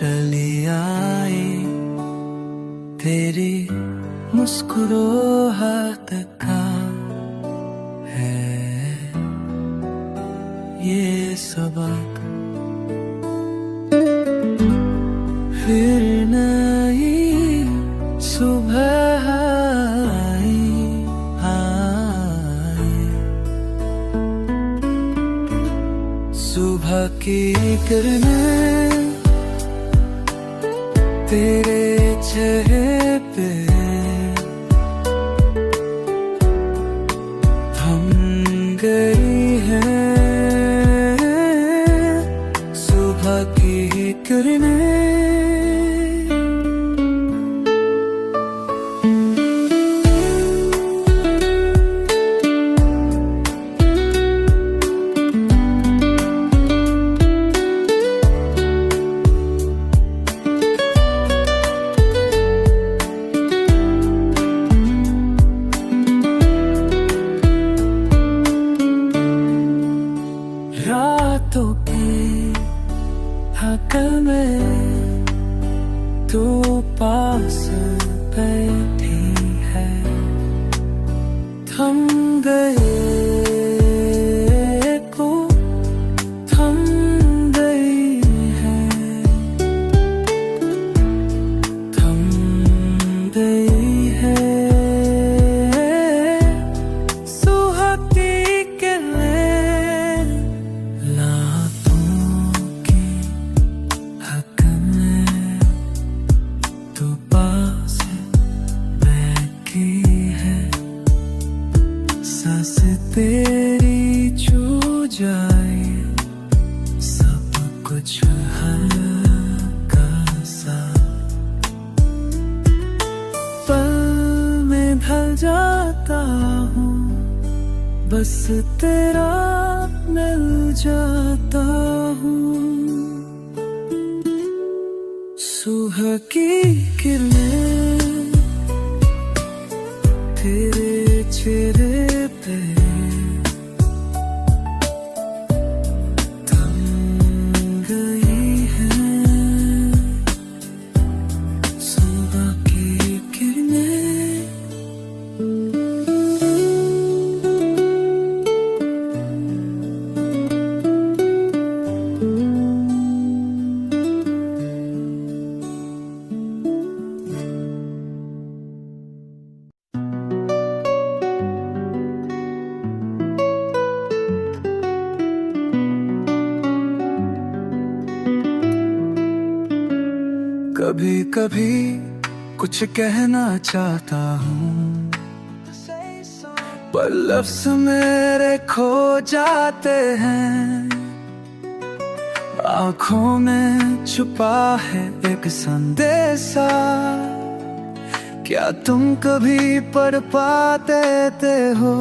चली आई तेरी मुस्कुराहट का है ये सबक। फिर नई सुबह आई, सुबह की किरणें तेरे चेहरे पे थम गई है, सुबह की किरणें। रातों की हक में तू पास बैठी है, थम गए को थम गई है, थम गई है सुहागी के सांस तेरी छू जाए सब कुछ हल्का सा, पल में ढल जाता हूँ बस तेरा मिल जाता हूँ। सुबह की किरणें तेरे चेहरे पे थम गई है, सुबह की किरणें। कभी कभी कुछ कहना चाहता हूँ पर लफ्ज़ मेरे खो जाते हैं, आँखों में छुपा है एक संदेशा, क्या तुम कभी पढ़ पाते हो?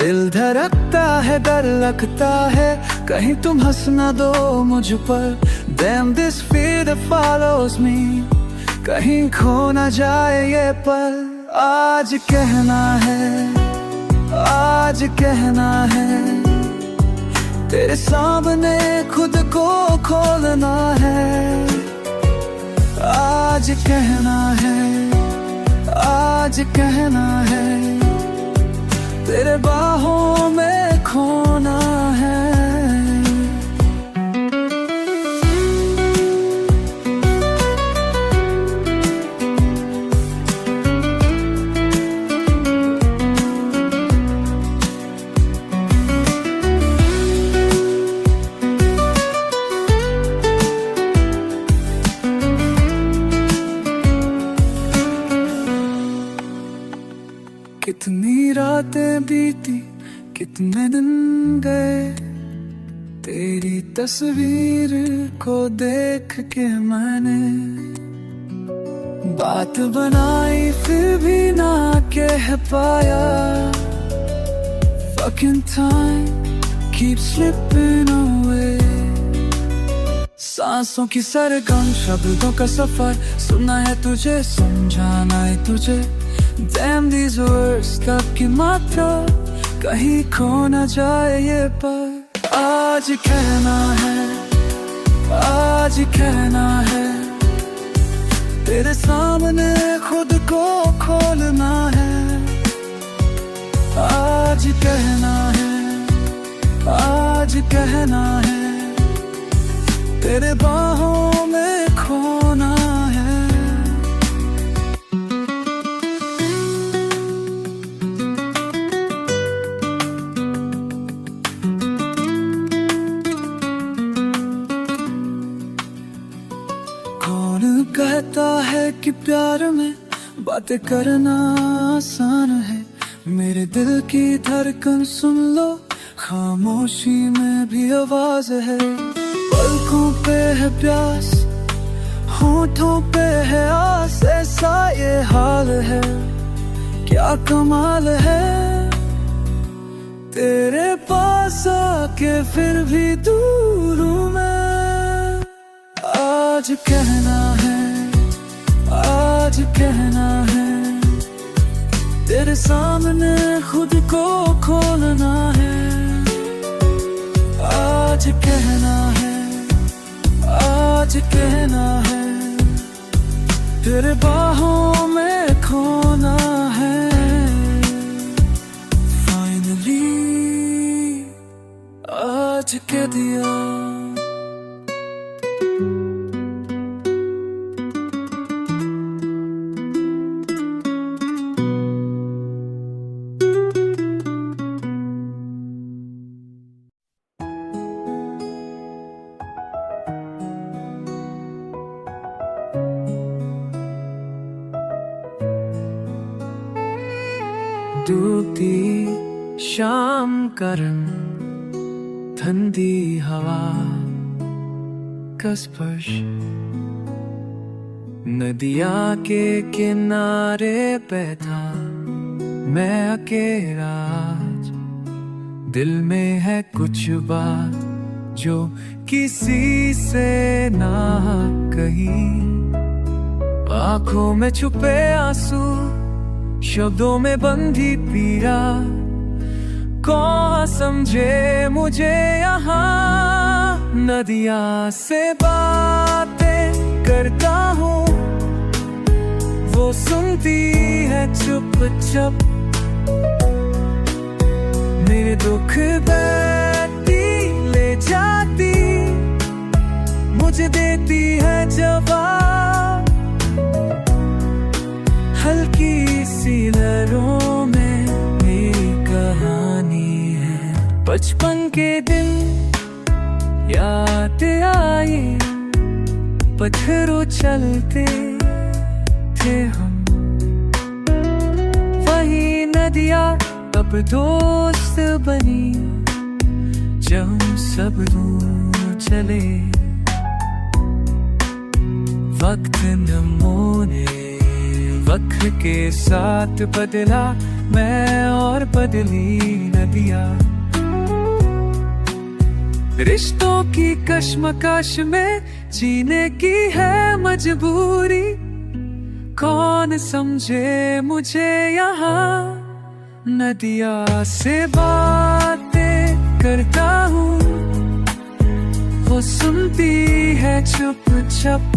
दिल धड़कता है, डर लगता है कहीं तुम हंस न दो मुझ पर। Damn this fear that follows me, कहीं खो न जाए ये पल। आज कहना है, आज कहना है, तेरे सामने खुद को खोलना है। आज कहना है, आज कहना है, तेरे बाहों में खोना है। कितनी रातें बीती, कितने दिन गए, तेरी तस्वीर को देख के मैंने बात बनाई फिर भी ना कह पाया। Fucking time keeps slipping away, सांसों की सरगम शब्दों का सफर, सुनना है तुझे समझाना है तुझे। Damn these words कब की मात्रा, कहीं खो न जाए ये पर। आज कहना है, आज आज कहना है, तेरे सामने खुद को खोलना है। आज कहना है, आज कहना है, तेरे बाहों में खोना है। कौन कहता है कि प्यार में बातें करना आसान है। मेरे दिल की धड़कन सुन लो, खामोशी में भी आवाज है। पलकों पे है प्यास, होठों पे है आस, ऐसा ये हाल है, क्या कमाल है। तेरे पास आके फिर भी दूर हूँ मैं। आज कहना है, आज कहना है, तेरे सामने खुद को खोलना है। आज कहना है, आज कहना है, तेरे बाहों में खोना है। फाइनली आज कह दिया। डूबती शाम का रंग, ठंडी हवा का स्पर्श, नदिया के किनारे पे था मैं अकेला आज। दिल में है कुछ बात जो किसी से ना कही, आंखों में छुपे आंसू, शब्दों में बंधी पीड़ा। कौन समझे मुझे यहाँ, नदिया से बातें करता हूँ, वो सुनती है चुपचाप। मेरे दुख बहती ले जाती, मुझे देती है जवाब। हल्की सी लहरों में मेरी कहानी है। बचपन के दिन याद आए, पत्थरों चलते थे हम। वही नदियाँ अब दोस्त बनी, जब सब दूर चले। वक्त न मोने वक्त के साथ बदला मैं, और बदली नदिया। रिश्तों की कश्मकश में जीने की है मजबूरी। कौन समझे मुझे यहाँ, नदिया से बातें करता हूँ, वो सुनती है चुपचाप।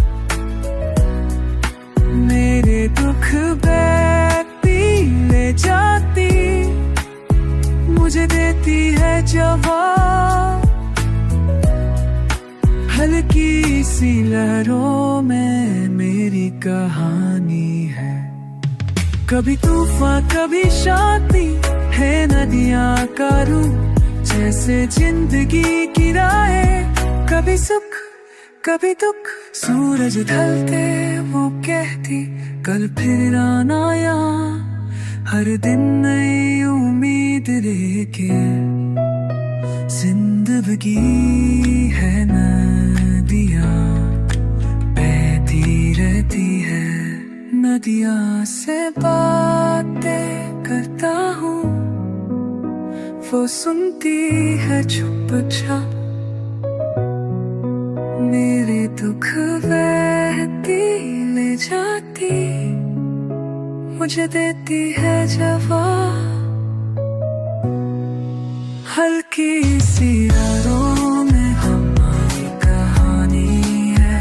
मेरे दुख बहती ले जाती, मुझे देती है जवाब। हल्की सी लहरों में मेरी कहानी है। कभी तूफान कभी शांति है नदियाँ का रूप, जैसे जिंदगी की राहें। कभी सुख कभी दुख, सूरज ढलते वो कहती कल फिर आना यहाँ। हर दिन नई उम्मीद लेके जिंदगी है नदियाँ, बहती रहती है। नदिया से बातें करता हूँ, वो सुनती है चुपचाप। मेरे दुख बहती ले जाती, मुझे देती है जवाब। हल्की सी रातों में हमारी कहानी है।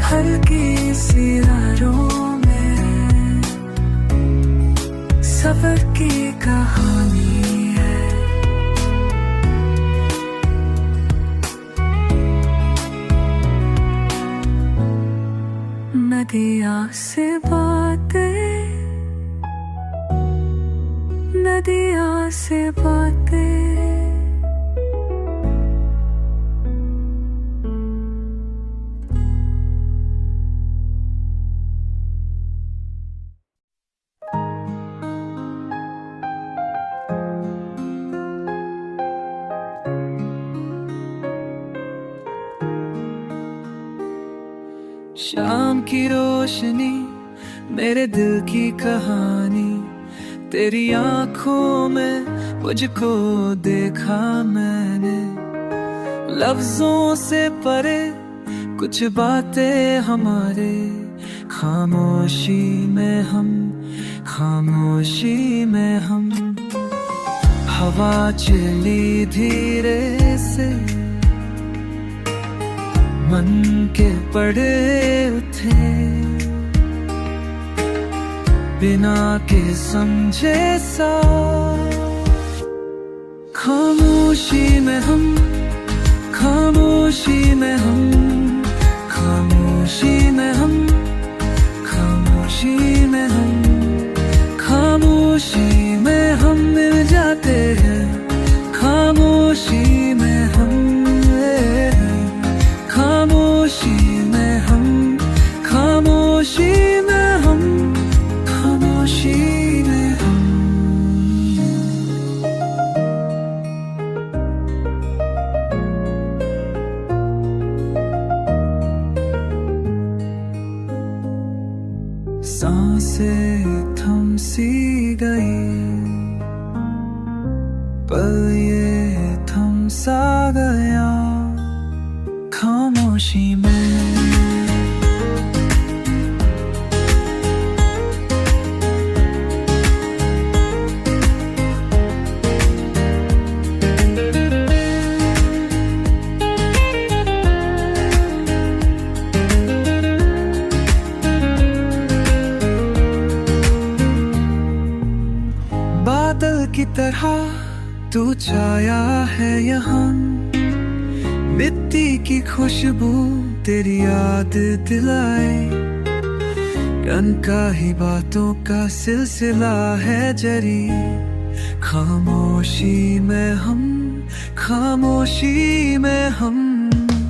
नदिया से बातें, नदिया से बातें। शाम की रोशनी मेरे दिल की कहानी, तेरी आंखों में मुझको देखा मैंने। लफ्जों से परे कुछ बातें हमारे, खामोशी में हम, खामोशी में हम। हवा चली धीरे से, मन के पड़े थे, बिना के समझे सा। खामोशी में हम, खामोशी में हम, खामोशी में हम, खामोशी में हम, खामोशी में हम मिल जाते हैं। खामोशी में हम, खामोशी में हम, खामोशी में हम, खामोशी में हम। सांसें थम सी गई, पल ये थम सा गया खामोशी में। बादल की तरह तू छाया है यहाँ, मिट्टी की खुशबू तेरी याद दिलाए। अनका ही बातों का सिलसिला है जरी, खामोशी में हम, खामोशी में हम,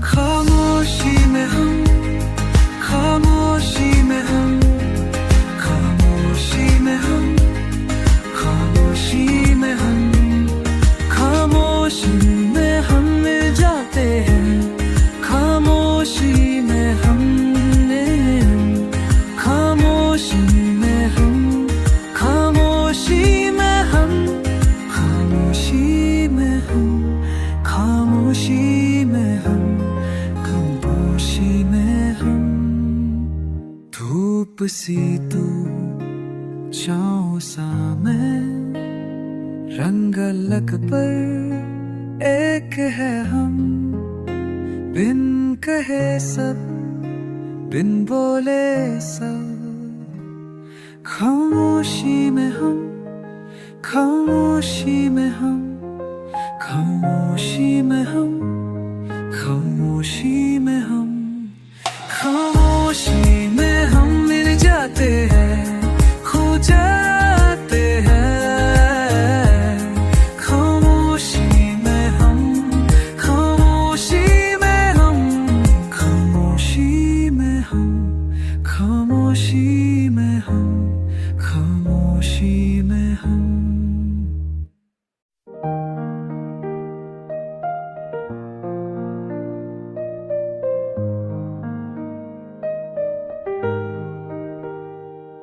खामोशी में हम, खामोशी में हम, खामोशी में हम, खामोशी में हम, खामोशी में हम मिल जाते हैं। खामोशी में हम, खामोशी में हम, खामोशी में हम, खामोशी में हम, खामोशी में हम, खामोशी में हम। धूप सी तू, छाँव सा मैं, रंग अलग पर एक है हम। बिन कहे सब, बिन बोले सब, खामोशी में हम, खामोशी में हम, खामोशी में हम, खामोशी में हम, खामोशी में हम मिल जाते हैं, खो जाते हैं। खामोशी में हम, खामोशी में हम।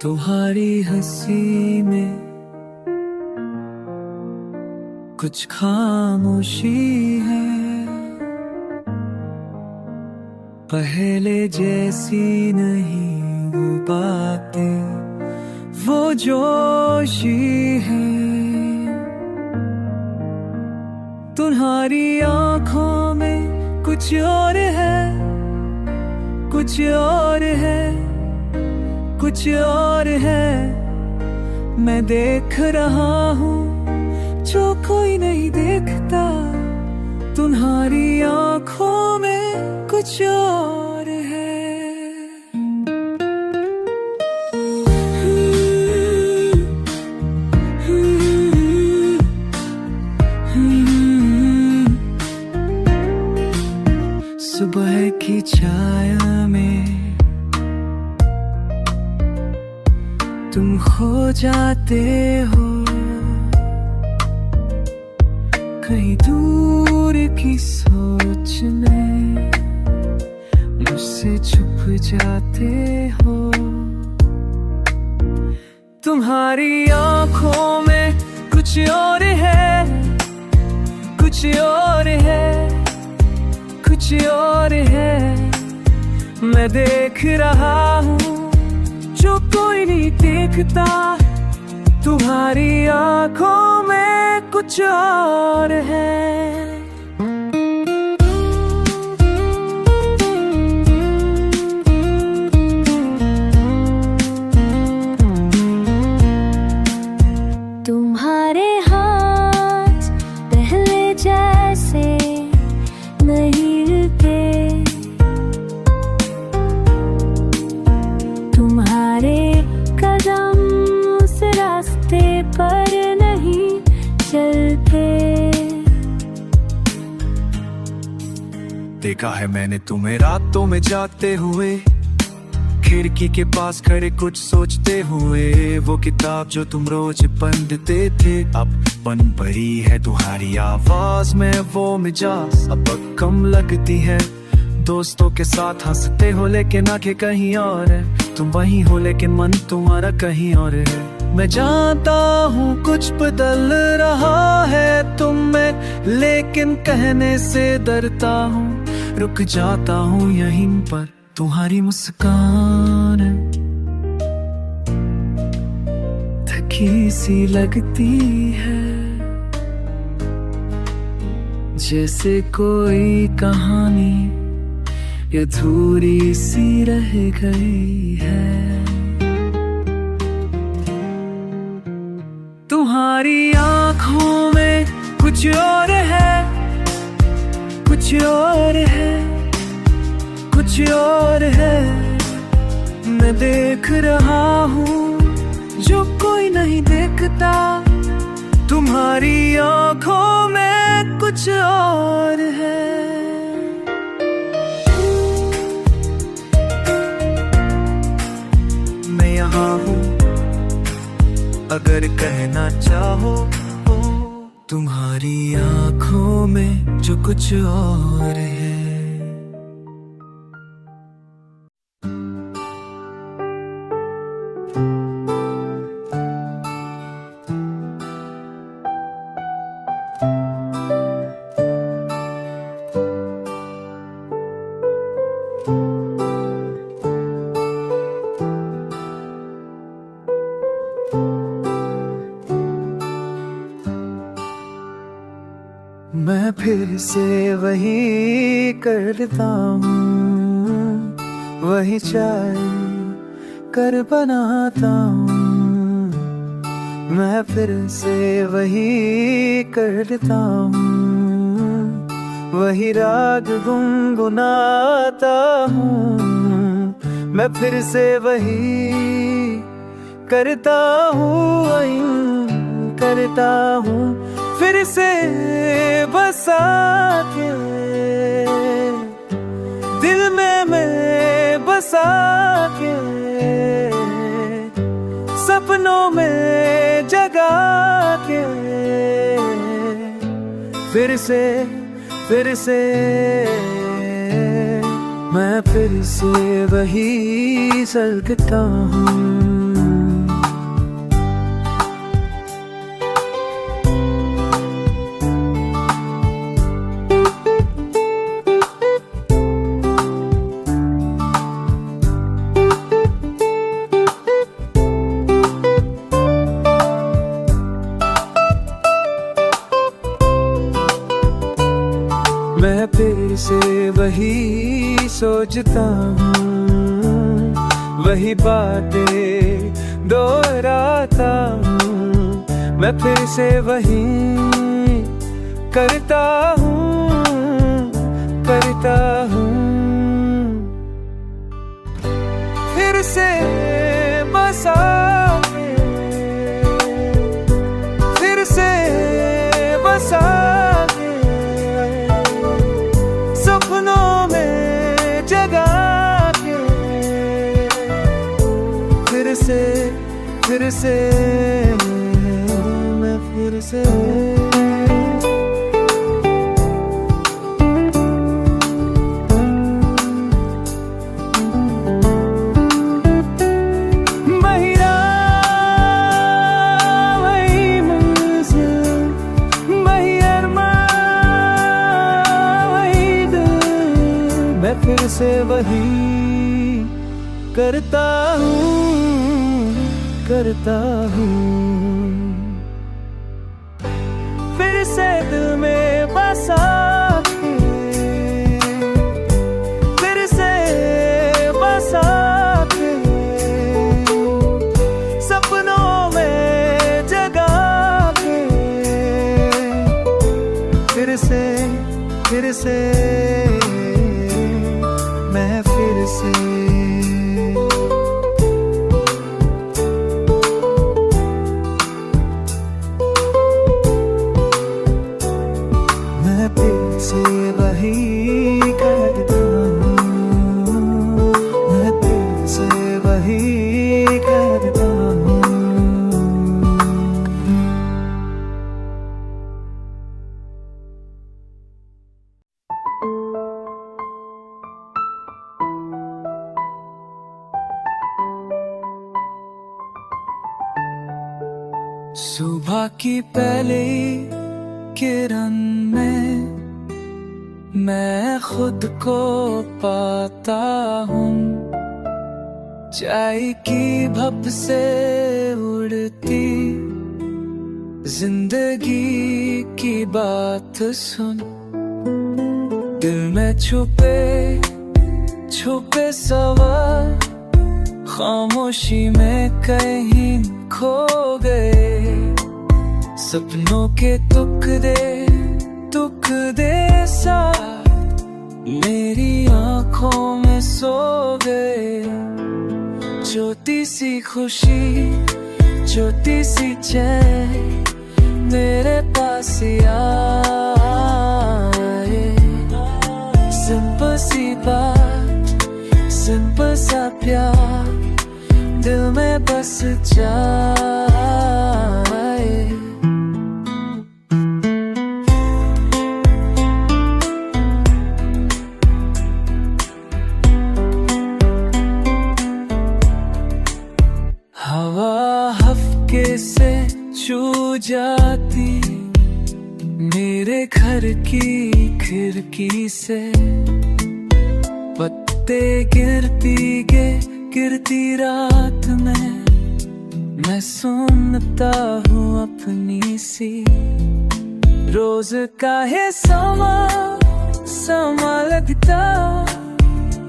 तुम्हारी हंसी में कुछ खामोशी है, पहले जैसी नहीं वो बातें, वो जोशी है। तुम्हारी आंखों में कुछ और है, कुछ और है, कुछ और है। मैं देख रहा हूँ जो कोई नहीं देखता, तुम्हारी आंखों में कुछ और है। तुम खो जाते हो कहीं दूर की सोच में, मुझसे छुप जाते हो। तुम्हारी आंखों में कुछ और है, कुछ और है, कुछ और है। मैं देख रहा हूँ जो कोई नहीं देखता। तुम्हारी आंखों में कुछ और है। तुम्हारे हाथ पहले जैसे नहीं थे, तुम्हारे कदम उस रास्ते पर नहीं चलते। देखा है मैंने तुम्हें रातों में जागते हुए, खिड़की के पास खड़े कुछ सोचते हुए। वो किताब जो तुम रोज पढ़ते थे अब बन पड़ी है तुम्हारी आवाज में। वो मिजाज अब कम लगती है। दोस्तों के साथ हंसते हो लेकिन आंखें कहीं और है। तुम वहीं हो लेकिन मन तुम्हारा कहीं और है। मैं जानता हूँ कुछ बदल रहा है तुम में, लेकिन कहने से डरता हूँ। रुक जाता हूँ यहीं पर, तुम्हारी मुस्कान थकी सी लगती है, जैसे कोई कहानी अधूरी सी रह गई है। तुम्हारी आंखों में कुछ और है, कुछ और है, कुछ और है। मैं देख रहा हूँ जो कोई नहीं देखता। तुम्हारी आंखों में कुछ और है। मैं यहाँ हूँ अगर कहना चाहो, तुम्हारी आंखों में जो कुछ और है। मैं फिर से वही करता हूँ, वही चाय कर बनाता हूँ। मैं फिर से वही करता हूँ, वही राग गुनगुनाता हूँ। मैं फिर से वही करता हूँ, वही करता हूँ। फिर से बसा के दिल में मैं बसा के, सपनों में जगा के। फिर से मैं फिर से वही सलगता हूँ। मैं फिर से वही सोचता हूँ, वही बातें दोहराता हूँ। मैं फिर से वही करता हूँ, करता हूँ। फिर से बसा के, फिर से बसा के, सपनों में जगा के। फिर से, मैं फिर से। फिर से वही करता हूँ, फिर से दिल में बसा के, फिर से बसा के, सपनों में जगा के, फिर से मैं फिर से। मैं फिर से वही करता हूँ, मैं फिर से वही करता हूँ। सुबह की पहली किरण में मैं खुद को पाता हूँ, चाय की भप से उड़ती जिंदगी की बात सुन, दिल में छुपे छुपे सवाल खामोशी में कहीं खो गए, सपनों के टुकड़े साथ मेरी आंखों में सो गए। छोटी सी खुशी, छोटी सी चैन मेरे पास आए, सिंपल सी बात, सिंपल सा प्यार दिल में बस जाए। हवा हफ्के से छू जाती मेरे घर की खिड़की से, पत्ते गिरती रात में मैं सुनता हूँ अपनी सी, रोज का है समा लगता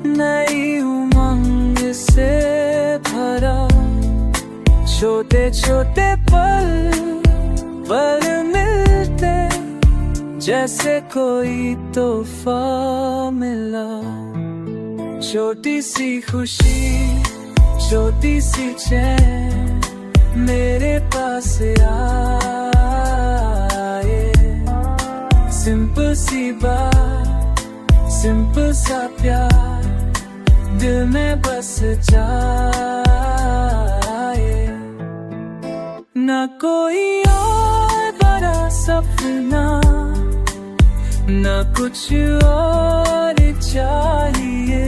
नई उमंग से भरा, छोटे छोटे पल मिलते जैसे कोई तोहफा मिला। छोटी सी खुशी, छोटी सी चैन मेरे पास आए, सिंपल सी बात, सिंपल सा प्यार दिल में बस जाए। ना कोई और बड़ा सपना, ना कुछ और चाहिए,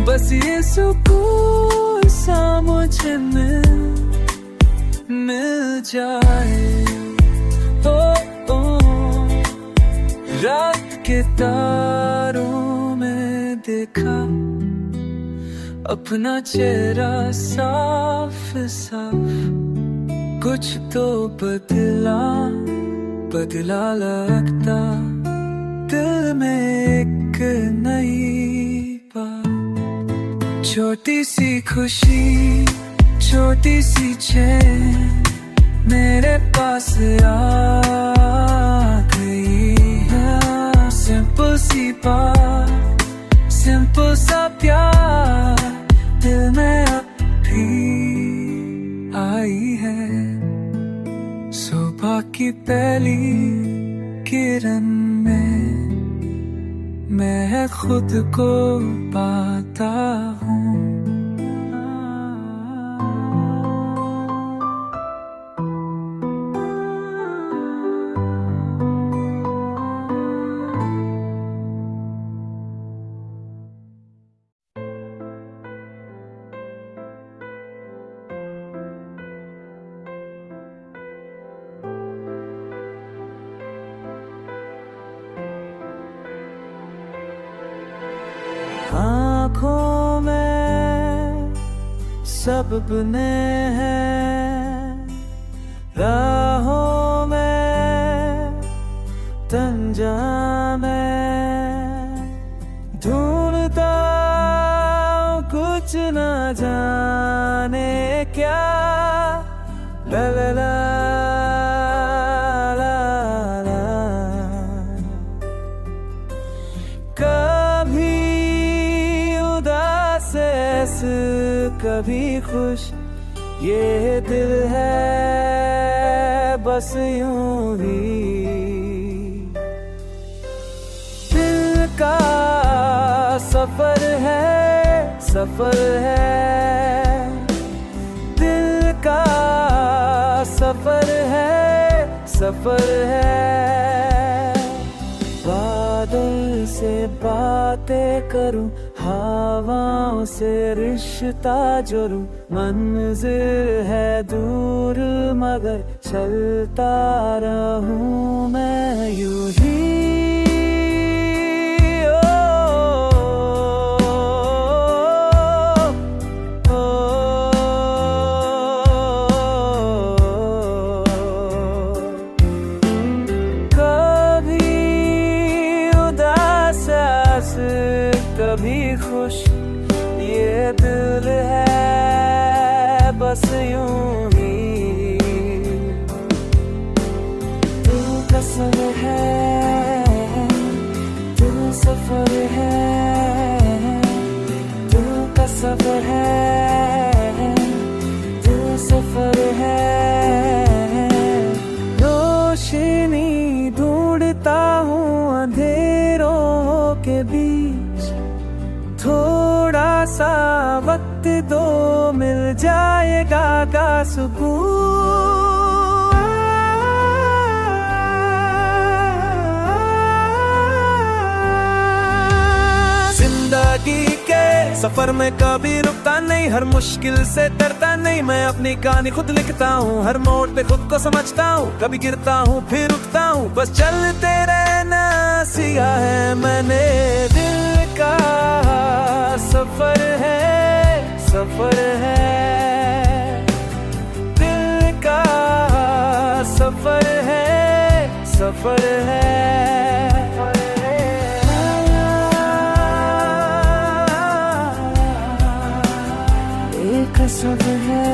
बस ये सुकून सा मुझे मिल जाए। ओ रात के तारों में देखा अपना चेहरा साफ साफ, कुछ तो बदला लगता दिल में एक नई बात। छोटी सी खुशी, छोटी सी चैन मेरे पास आ गई है, सिंपल सी बात, सिंपल सा प्यार दिल में अब भी आई है। सुबह की पहली किरण में मैं खुद को पाता हूँ। सब बुने हैं राहों में, तंजा में ढूंढता हूं कुछ न जाने क्या। ला ला ला ला ला। कभी उदास कभी खुश ये दिल है बस यूं ही। दिल का सफर है, सफर है, दिल का सफर है, सफर है। बादल से बातें करूं, हवाओं से रिश्ता जोड़ूं, मंजिल है दूर मगर चलता रहूं मैं यूं ही। कभी खुश ये दिल है बस यूं ही। दिल का सफर है, दिल सफर है, दिल का सफर है, दिल सफर है। रोशनी ढूंढता हूँ अंधेरों के बीच, थोड़ा सा वक्त दो मिल जाएगा का सुकून। जिंदगी के सफर में कभी रुकता नहीं, हर मुश्किल से डरता नहीं, मैं अपनी कहानी खुद लिखता हूँ, हर मोड़ पे खुद को समझता हूँ, कभी गिरता हूँ फिर उठता हूँ, बस चलते रहना सीखा है मैंने। दिल का सफर है, सफर है, दिल का सफर है, सफर है। एक सफर है,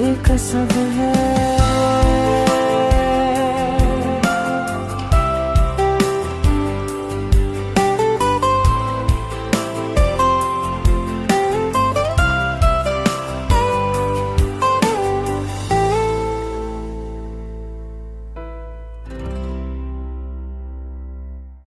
एक सफर है।